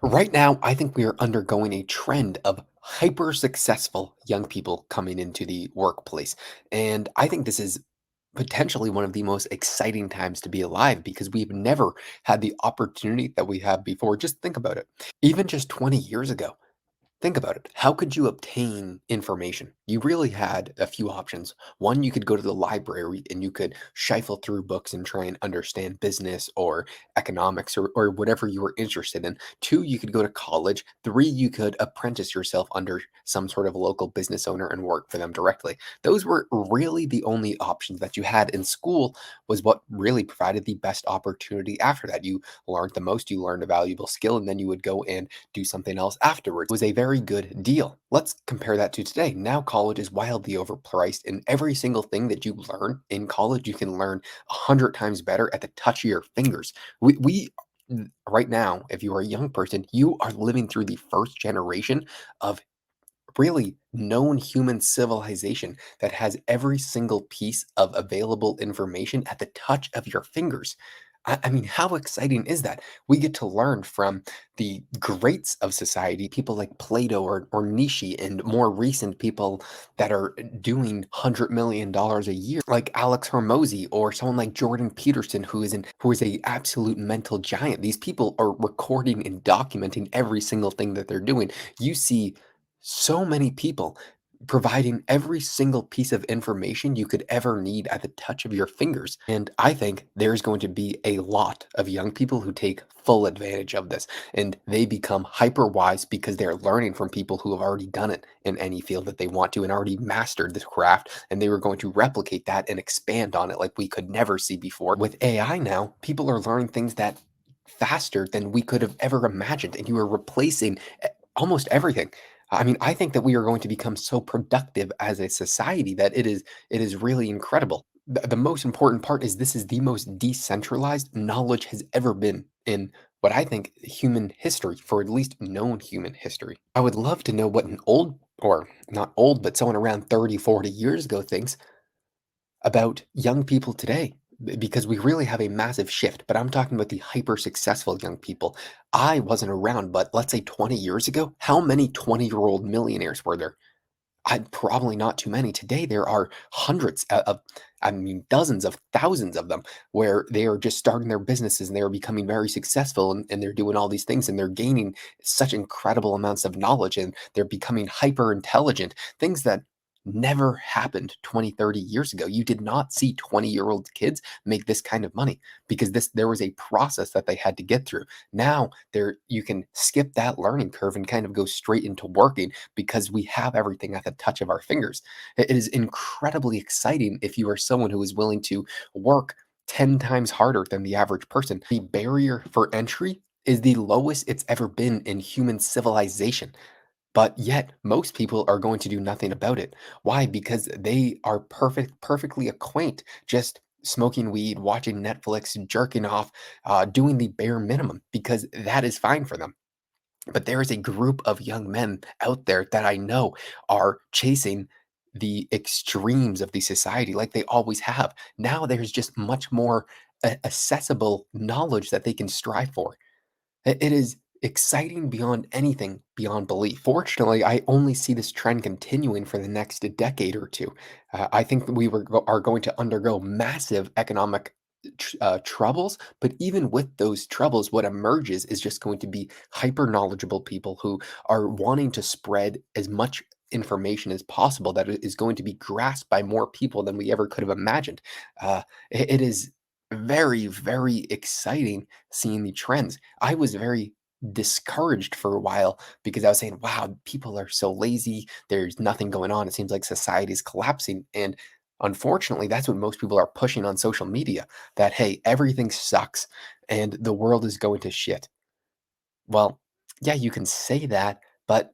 Right now, I think we are undergoing a trend of hyper successful young people coming into the workplace. And I think this is potentially one of the most exciting times to be alive because we've never had the opportunity that we have before. Just think about it. Even just 20 years ago, think about it. How could you obtain information? You really had a few options. One, you could go to the library and you could shuffle through books and try and understand business or economics or whatever you were interested in. Two, you could go to college. Three, you could apprentice yourself under some sort of local business owner and work for them directly. Those were really the only options that you had. In school was what really provided the best opportunity after that. You learned the most, you learned a valuable skill, and then you would go and do something else afterwards. It was a very good deal. Let's compare that to today. Now college is wildly overpriced, and every single thing that you learn in college, you can learn 100 times better at the touch of your fingers. Right now, if you are a young person, you are living through the first generation of really known human civilization that has every single piece of available information at the touch of your fingers. I mean, how exciting is that? We get to learn from the greats of society, people like Plato or Nietzsche, and more recent people that are doing $100 million a year, like Alex Hormozy or someone like Jordan Peterson, who is a absolute mental giant. These people are recording and documenting every single thing that they're doing. You see so many people providing every single piece of information you could ever need at the touch of your fingers. And I think there's going to be a lot of young people who take full advantage of this and they become hyper wise because they're learning from people who have already done it in any field that they want to and already mastered the craft. And they were going to replicate that and expand on it like we could never see before. With AI now, people are learning things that faster than we could have ever imagined. And you are replacing almost everything. I mean, I think that we are going to become so productive as a society that it is really incredible. The most important part is this is the most decentralized knowledge has ever been in what I think human history, for at least known human history. I would love to know what an old or not old, but someone around 30, 40 years ago thinks about young people today because we really have a massive shift, but I'm talking about the hyper successful young people. I wasn't around, but let's say 20 years ago, how many 20-year-old millionaires were there? Probably not too many. Today, there are hundreds I mean, dozens of thousands of them where they are just starting their businesses and they are becoming very successful and they're doing all these things and they're gaining such incredible amounts of knowledge and they're becoming hyper intelligent, things that never happened 20, 30 years ago. You did not see 20-year-old kids make this kind of money because there was a process that they had to get through. Now there you can skip that learning curve and kind of go straight into working because we have everything at the touch of our fingers. It is incredibly exciting if you are someone who is willing to work 10 times harder than the average person. The barrier for entry is the lowest it's ever been in human civilization. But yet, most people are going to do nothing about it. Why? Because they are perfectly acquaint just smoking weed, watching Netflix, jerking off, doing the bare minimum because that is fine for them. But there is a group of young men out there that I know are chasing the extremes of the society like they always have. Now there's just much more accessible knowledge that they can strive for. It is exciting beyond anything beyond belief. Fortunately, I only see this trend continuing for the next decade or two. I think that are going to undergo massive economic troubles, but even with those troubles, what emerges is just going to be hyper knowledgeable people who are wanting to spread as much information as possible that is going to be grasped by more people than we ever could have imagined. It is very, very exciting seeing the trends. I was very discouraged for a while because I was saying, wow, people are so lazy. There's nothing going on. It seems like society is collapsing. And unfortunately, that's what most people are pushing on social media that, hey, everything sucks and the world is going to shit. Well, yeah, you can say that, but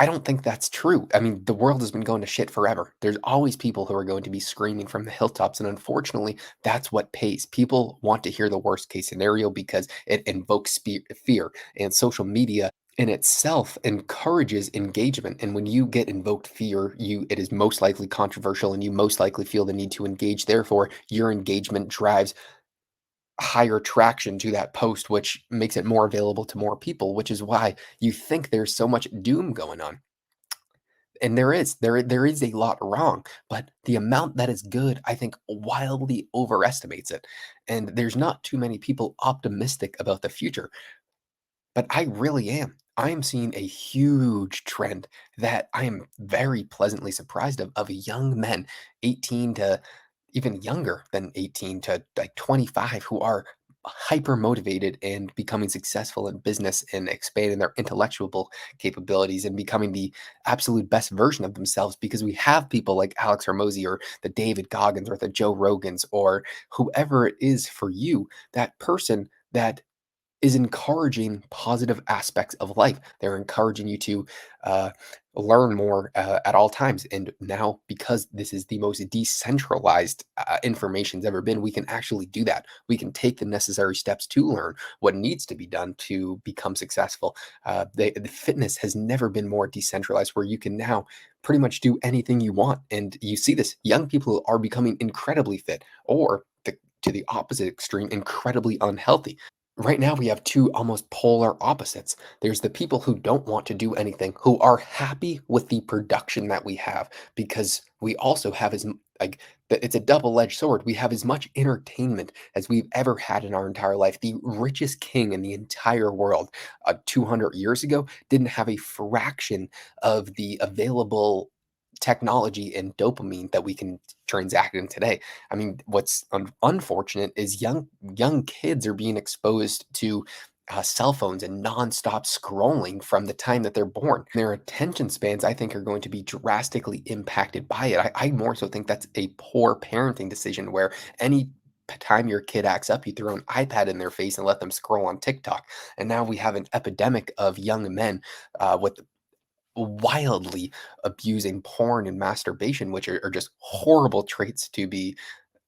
I don't think that's true. I mean, the world has been going to shit forever. There's always people who are going to be screaming from the hilltops, and unfortunately, that's what pays. People want to hear the worst case scenario because it invokes fear, and social media in itself encourages engagement. And when you get invoked fear, you it is most likely controversial, and you most likely feel the need to engage. Therefore, your engagement drives higher traction to that post, which makes it more available to more people, which is why you think there's so much doom going on. And there is a lot wrong, but the amount that is good, I think, wildly overestimates it. And there's not too many people optimistic about the future. But I really am. I am seeing a huge trend that I am very pleasantly surprised of young men, 18 to even younger than 18 to like 25, who are hyper motivated and becoming successful in business and expanding their intellectual capabilities and becoming the absolute best version of themselves because we have people like Alex Hormozy or the David Goggins or the Joe Rogans or whoever it is for you, that person that is encouraging positive aspects of life. They're encouraging you to uh, learn more at all times. And now, because this is the most decentralized information's ever been, we can actually do that. We can take the necessary steps to learn what needs to be done to become successful. The fitness has never been more decentralized, where you can now pretty much do anything you want. And you see this: young people are becoming incredibly fit, or to the opposite extreme, incredibly unhealthy. Right now, we have two almost polar opposites. There's the people who don't want to do anything, who are happy with the production that we have, because we also have like it's a double-edged sword. We have as much entertainment as we've ever had in our entire life. The richest king in the entire world, 200 years ago, didn't have a fraction of the available technology and dopamine that we can transact in today. I mean, what's unfortunate is young kids are being exposed to cell phones and nonstop scrolling from the time that they're born. Their attention spans, I think, are going to be drastically impacted by it. I more so think that's a poor parenting decision where any time your kid acts up, you throw an iPad in their face and let them scroll on TikTok. And now we have an epidemic of young men with wildly abusing porn and masturbation, which are just horrible traits to be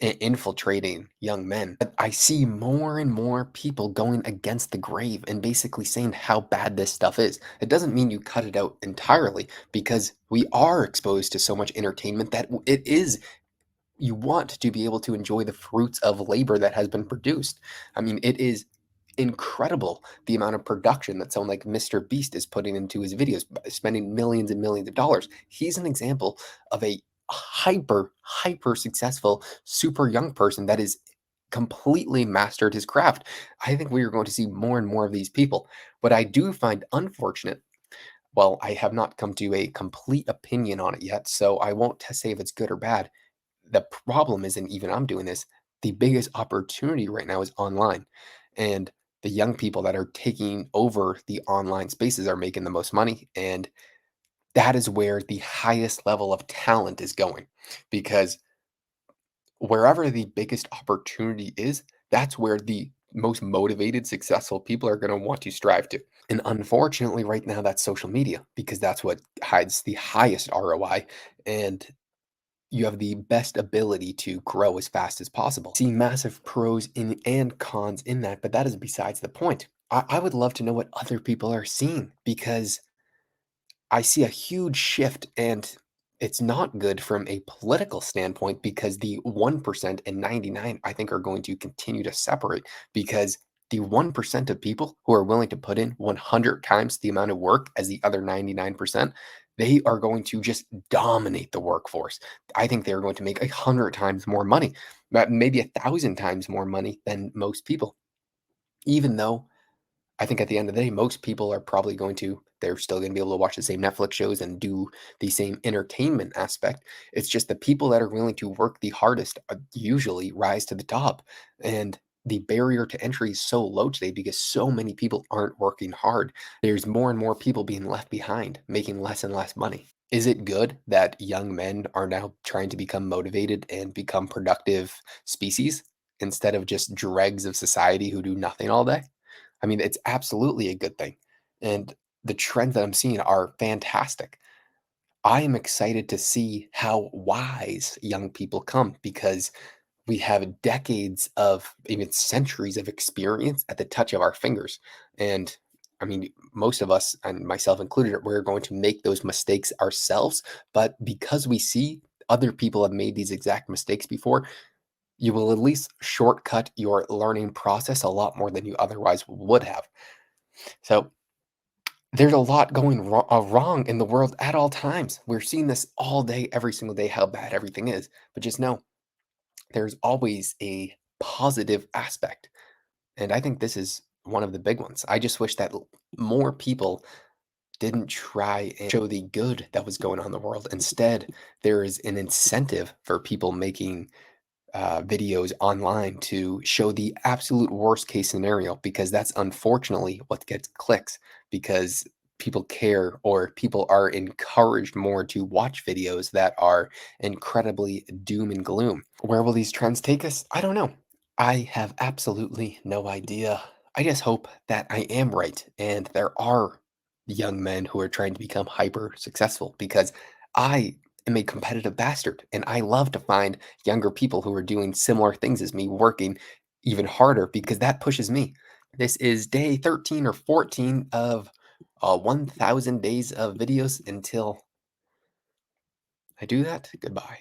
infiltrating young men. But I see more and more people going against the grave and basically saying how bad this stuff is. It doesn't mean you cut it out entirely because we are exposed to so much entertainment that it is you want to be able to enjoy the fruits of labor that has been produced. I mean, it is incredible the amount of production that someone like Mr. Beast is putting into his videos, spending millions and millions of dollars. He's an example of a hyper successful, super young person that is completely mastered his craft. I think we are going to see more and more of these people. What I do find unfortunate, well, I have not come to a complete opinion on it yet, so I won't say if it's good or bad. The problem is, and even I'm doing this, the biggest opportunity right now is online. And the young people that are taking over the online spaces are making the most money. And that is where the highest level of talent is going. Because wherever the biggest opportunity is, that's where the most motivated, successful people are going to want to strive to. And unfortunately, right now, that's social media because that's what hides the highest ROI. And you have the best ability to grow as fast as possible. See massive pros in and cons in that, but that is besides the point. I would love to know what other people are seeing because I see a huge shift and it's not good from a political standpoint because the 1% and 99 I think are going to continue to separate because the 1% of people who are willing to put in 100 times the amount of work as the other 99%, they are going to just dominate the workforce. I think they're going to make 100 times more money, maybe 1,000 times more money than most people, even though I think at the end of the day, most people are probably they're still going to be able to watch the same Netflix shows and do the same entertainment aspect. It's just the people that are willing to work the hardest usually rise to the top. And the barrier to entry is so low today because so many people aren't working hard. There's more and more people being left behind, making less and less money. Is it good that young men are now trying to become motivated and become productive species instead of just dregs of society who do nothing all day? I mean, it's absolutely a good thing. And the trends that I'm seeing are fantastic. I am excited to see how wise young people come because we have decades of even centuries of experience at the touch of our fingers. And I mean, most of us, and myself included, we're going to make those mistakes ourselves. But because we see other people have made these exact mistakes before, you will at least shortcut your learning process a lot more than you otherwise would have. So there's a lot going wrong in the world at all times. We're seeing this all day, every single day, how bad everything is. But just know there's always a positive aspect. And I think this is one of the big ones. I just wish that more people didn't try and show the good that was going on in the world. Instead, there is an incentive for people making videos online to show the absolute worst case scenario because that's unfortunately what gets clicks because people care or people are encouraged more to watch videos that are incredibly doom and gloom. Where will these trends take us? I don't know. I have absolutely no idea. I just hope that I am right and there are young men who are trying to become hyper successful because I am a competitive bastard and I love to find younger people who are doing similar things as me working even harder because that pushes me. This is day 13 or 14 of 1,000 days of videos. Until I do that, goodbye.